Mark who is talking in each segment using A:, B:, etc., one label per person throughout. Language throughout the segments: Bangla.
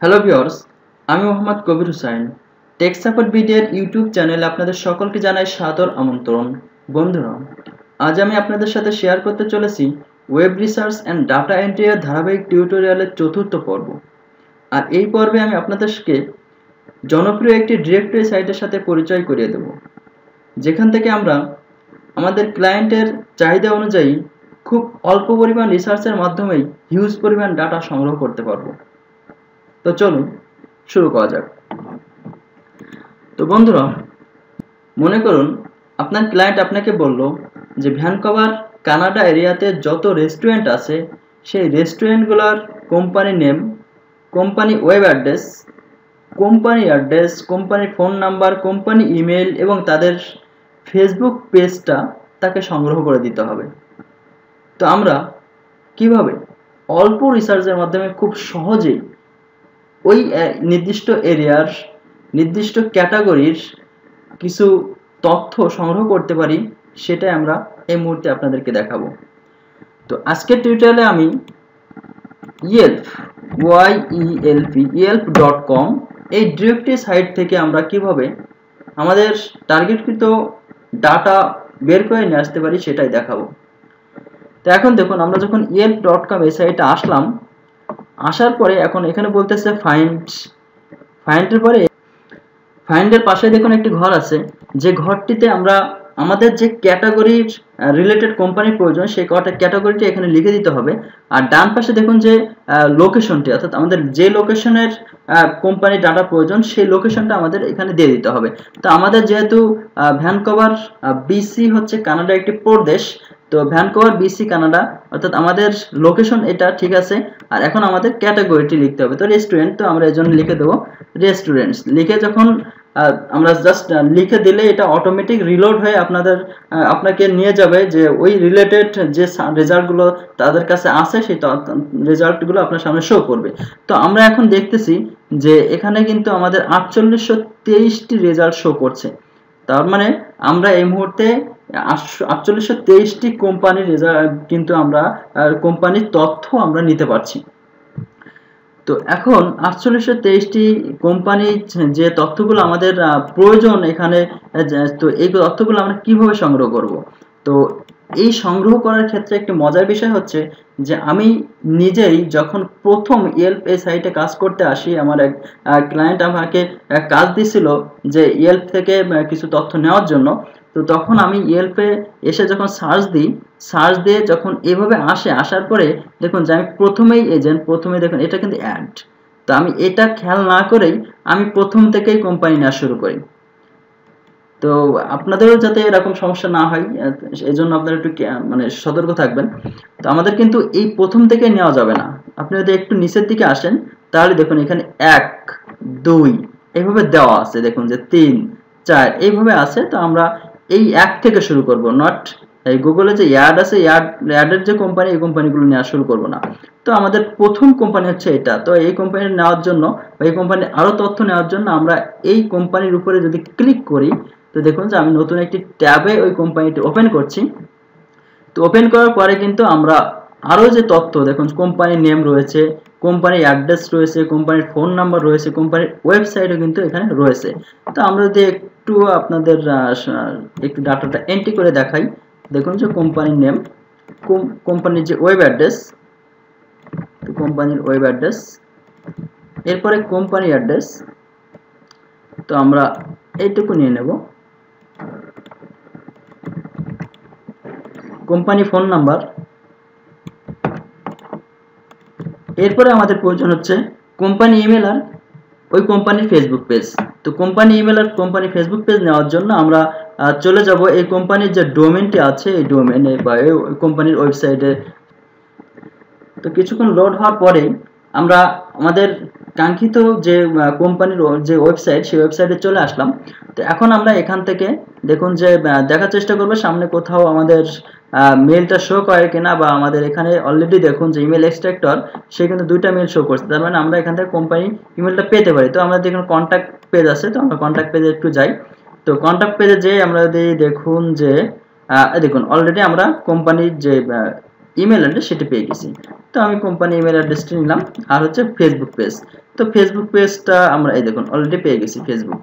A: হ্যালো ভিউয়ার্স, আমি মোহাম্মদ কবির হুসাইন। টেক সাপোর্ট ভিডিওর ইউটিউব চ্যানেলে আপনাদের সকলকে জানাই সাদর আমন্ত্রণ। বন্ধুরা, আজ আমি আপনাদের সাথে শেয়ার করতে চলেছি web research and data entry এর ধারাবাহিক টিউটোরিয়ালের চতুর্থ পর্ব। আর এই পর্বে আমি আপনাদেরকে জনপ্রিয় একটি ডিরেক্টরি সাইটের সাথে পরিচয় করিয়ে দেব, যেখান থেকে আমরা আমাদের ক্লায়েন্টের চাহিদা অনুযায়ী খুব অল্প পরিমাণ রিসার্চের মাধ্যমেই হিউজ পরিমাণ ডাটা সংগ্রহ করতে পারবো। তো চলুন শুরু করা যাক। তো বন্ধুরা, মনে করুন আপনার ক্লায়েন্ট আপনাকে বলল যে ভ্যানকুভার কানাডা এরিয়াতে যত রেস্টুরেন্ট আছে সেই রেস্টুরেন্টগুলোর company name, company web address, কোম্পানির ফোন নাম্বার, কোম্পানি ইমেল এবং তাদের ফেসবুক পেজটা তাকে সংগ্রহ করে দিতে হবে। তো আমরা কিভাবে অল্প রিসার্চের মাধ্যমে খুব সহজেই ওই নির্দিষ্ট এরিয়ার নির্দিষ্ট ক্যাটাগরির কিছু তথ্য সংগ্রহ করতে পারি, সেটাই আমরা এই মুহূর্তে আপনাদেরকে দেখাবো। তো আজকের টিউটোরিয়ালে আমি yelp.com এই ডিরেক্টরি সাইট থেকে আমরা কিভাবে আমাদের টার্গেটকৃত ডাটা বের করে নিয়ে আসতে পারি সেটাই দেখাবো। তো এখন দেখুন, আমরা যখন yelp.com এই সাইটে আসলাম, আসার পরে এখন এখানে বলতেছে ফাইন্ডের পরে ফাইন্ডের পাশে দেখুন একটি ঘর আছে, যে ঘরটিতে আমরা আমাদের যে ক্যাটাগরির রিলেটেড কোম্পানির প্রয়োজন সেই ক্যাটাগরিটি এখানে লিখে দিতে হবে। আর ডান পাশে দেখুন যে লোকেশনটি, অর্থাৎ আমাদের যে লোকেশনের কোম্পানি ডাটা প্রয়োজন সেই লোকেশনটা আমাদের এখানে দিয়ে দিতে হবে। তো আমাদের যেহেতু ভ্যানকুভার বিসি হচ্ছে কানাডা একটি প্রদেশ, তো ভ্যানকুভার বিসি কানাডা, অর্থাৎ আমাদের লোকেশন এটা ঠিক আছে। আর এখন আমাদের ক্যাটাগরিটি লিখতে হবে। তো রেস্টুরেন্ট, তো আমরা এর জন্য লিখে দেবো রেস্টুরেন্টস। লিখে যখন আমরা জাস্ট লিখে দিলে এটা অটোমেটিক রিলোড হয়ে আপনাকে নিয়ে যাবে যে ওই রিলেটেড যে রেজাল্টগুলো তাদের কাছে আছে সেই রেজাল্টগুলো আপনার সামনে শো করবে। তো আমরা এখন দেখতেছি যে এখানে কিন্তু আমাদের 4823টি রেজাল্ট শো করছে। তার মানে আমরা এই মুহূর্তে 4823টি কোম্পানির রেজাল্ট কিন্তু আমরা কোম্পানির তথ্য আমরা নিতে পারছি। তো এখন 4823টি কোম্পানির যে তথ্যগুলো আমাদের প্রয়োজন এখানে, তো এই তথ্যগুলো আমরা কিভাবে সংগ্রহ করব। তো এই সংগ্রহ করার ক্ষেত্রে একটি মজার বিষয় হচ্ছে যে আমি নিজেই যখন প্রথম ইয়েল্প এই সাইটে কাজ করতে আসি, আমার এক ক্লায়েন্ট আমাকে কাজ দিছিল যে ইয়েল্প থেকে কিছু তথ্য নেওয়ার জন্য। তো তখন আমি ইয়েল্পে এসে যখন সার্চ দিয়ে যখন এভাবে আসার পরে দেখুন যে আমি প্রথমে দেখুন এটা কিন্তু অ্যাড। তো আমি এটা খেয়াল না করেই আমি প্রথম থেকেই কোম্পানি নেওয়া শুরু করি। তো আপনাদেরও যাতে এরকম সমস্যা না হয় এই জন্য আপনারা একটু সতর্ক থাকবেন। তো আমাদের কিন্তু এই প্রথম থেকে নেওয়া যাবে না। আপনি যদি একটু নিচের দিকে আসেন তাহলে দেখুন এখানে 1, 2 এইভাবে দেওয়া আছে, দেখুন যে 3, 4 এইভাবে আছে। তো আমরা এই 1 থেকে শুরু করব, নট এই গুগলে যে অ্যাড আছে অ্যাডের যে কোম্পানি, এই কোম্পানিগুলো নেওয়া শুরু করব না। তো আমাদের প্রথম কোম্পানি হচ্ছে এটা। তো এই কোম্পানি নেওয়ার জন্য বা এই কোম্পানির আরো তথ্য নেওয়ার জন্য আমরা এই কোম্পানির উপরে যদি ক্লিক করি, তো দেখুন যে আমি নতুন একটি ট্যাবে ওই কোম্পানিটি ওপেন করছি। তো ওপেন করার পরে কিন্তু আমরা আরো যে তথ্য দেখুন, কোম্পানির নেম রয়েছে, কোম্পানির অ্যাড্রেস রয়েছে, কোম্পানির ফোন নাম্বার রয়েছে, কোম্পানির ওয়েবসাইটও কিন্তু এখানে রয়েছে। তো আমরা যদি একটু আপনাদের একটু ডাটাটা এন্ট্রি করে দেখাই, দেখুন যে কোম্পানির নেম, কোম্পানির যে ওয়েব অ্যাড্রেস, তো কোম্পানির ওয়েব অ্যাড্রেস, এরপরে কোম্পানি অ্যাড্রেস, তো আমরা এইটুকু নিয়ে নেব। কোম্পানি ফোন নাম্বার, এরপরে আমাদের প্রয়োজন হচ্ছে কোম্পানি ইমেল আর ওই কোম্পানির ফেসবুক পেজ। তো কোম্পানি ইমেল আর কোম্পানি ফেসবুক পেজ নেওয়ার জন্য আমরা চলে যাব এই কোম্পানির যে ডোমেনটি আছে এই ডোমেনে বা এই কোম্পানির ওয়েবসাইটে। তো কিছুক্ষণ লোড হওয়ার পরে আমরা আমাদের কাঙ্ক্ষিত যে কোম্পানির যে ওয়েবসাইট সেই ওয়েবসাইটে চলে আসলাম। তো এখন আমরা এখান থেকে দেখুন যে দেখার চেষ্টা করবো সামনে কোথাও আমাদের মেলটা শো করে কিনা, বা আমাদের এখানে অলরেডি দেখুন যে ইমেল এক্সট্রাক্টর সে কিন্তু 2টা মেল শো করছে। তার মানে আমরা এখান থেকে কোম্পানি ইমেলটা পেতে পারি। তো আমাদের এখানে কন্ট্যাক্ট পেজ আছে, তো আমরা কন্ট্যাক্ট পেজে একটু যাই। তো কন্ট্যাক্ট পেজে যেয়ে আমরা যদি দেখুন যে দেখুন অলরেডি আমরা কোম্পানির যে ইমেল অ্যাড্রেস সেটা পেয়ে গেছি। তো আমি কোম্পানি ইমেল অ্যাড্রেসটা নিলাম। আর হচ্ছে ফেসবুক পেজ, তো ফেসবুক পেজটা আমরা এই দেখুন অলরেডি পেয়ে গেছি ফেসবুক।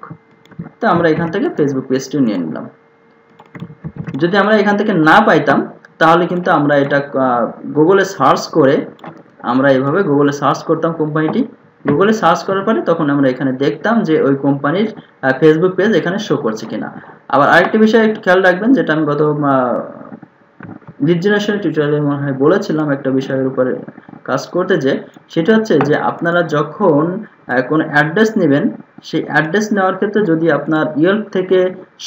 A: তো আমরা এখান থেকে ফেসবুক পেজটি নিয়ে নিলাম। যদি আমরা এখান থেকে না পাইতাম তাহলে কিন্তু আমরা এটা গুগলে সার্চ করে আমরা এভাবে গুগলে সার্চ করতাম কোম্পানিটি। গুগলে সার্চ করার পরে তখন আমরা এখানে দেখতাম যে ওই কোম্পানির ফেসবুক পেজ এখানে শো করছে কিনা। আবার আরেকটা বিষয় একটু খেয়াল রাখবেন, যেটা আমি গত লিড জেনারেশন টিউটোরিয়ালে মনে হয় বলেছিলাম একটা বিষয়ের উপরে কাজ করতে, যে সেটা হচ্ছে যে আপনারা যখন কোনো অ্যাড্রেস নেবেন, সেই অ্যাড্রেস নেওয়ার ক্ষেত্রে যদি আপনার ইয়েল্প থেকে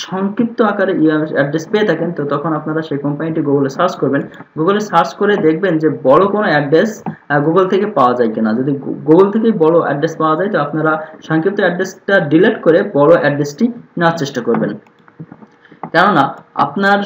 A: সংক্ষিপ্ত আকারে অ্যাড্রেস পেয়ে থাকেন, তো তখন আপনারা সেই কোম্পানিটি গুগলে সার্চ করবেন। গুগলে সার্চ করে দেখবেন যে বড় কোনো অ্যাড্রেস গুগল থেকে পাওয়া যায় কিনা। যদি গুগল থেকে বড় অ্যাড্রেস পাওয়া যায় তো আপনারা সংক্ষিপ্ত অ্যাড্রেসটা ডিলিট করে বড় অ্যাড্রেসটি নেওয়ার চেষ্টা করবেন। কেননা আপনার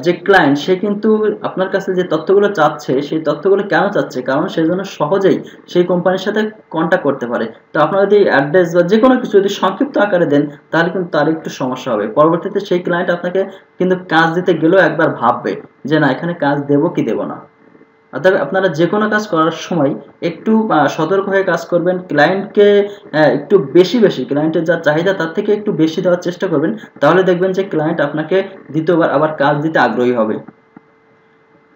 A: যে ক্লায়েন্ট সে কিন্তু আপনার কাছে যে তথ্যগুলো চাচ্ছে, সেই তথ্যগুলো কেন চাচ্ছে, কারণ সেই জন্য সহজেই সেই কোম্পানির সাথে কন্ট্যাক্ট করতে পারে। তো আপনারা যদি অ্যাড্রেস বা যে কোনো কিছু যদি সংক্ষিপ্ত আকারে দেন তাহলে কিন্তু তার একটু সমস্যা হবে। পরবর্তীতে সেই ক্লায়েন্ট আপনাকে কিন্তু কাজ দিতে গেলেও একবার ভাববে যে না এখানে কাজ দেবো কি দেবো না। অর্থাৎ আপনারা যে কোনো কাজ করার সময় একটু সতর্ক হয়ে কাজ করবেন। ক্লায়েন্টকে একটু বেশি ক্লায়েন্টের যা চাহিদা তার থেকে একটু বেশি দেওয়ার চেষ্টা করবেন, তাহলে দেখবেন যে ক্লায়েন্ট আপনাকে দ্বিতীয়বার আবার কাজ দিতে আগ্রহী হবে।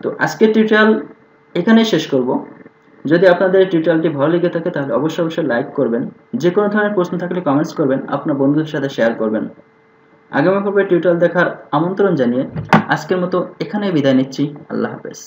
A: তো আজকের টিউটোরিয়াল এখানেই শেষ করব। যদি আপনাদের টিউটোরিয়ালটি ভালো লেগে থাকে তাহলে অবশ্যই লাইক করবেন। যে কোনো ধরনের প্রশ্ন থাকলে কমেন্টস করবেন, আপনার বন্ধুদের সাথে শেয়ার করবেন। আগামী পর্বে টিউটোরিয়াল দেখার আমন্ত্রণ জানিয়ে আজকের মতো এখানেই বিদায় নিচ্ছি। আল্লাহ হাফেজ।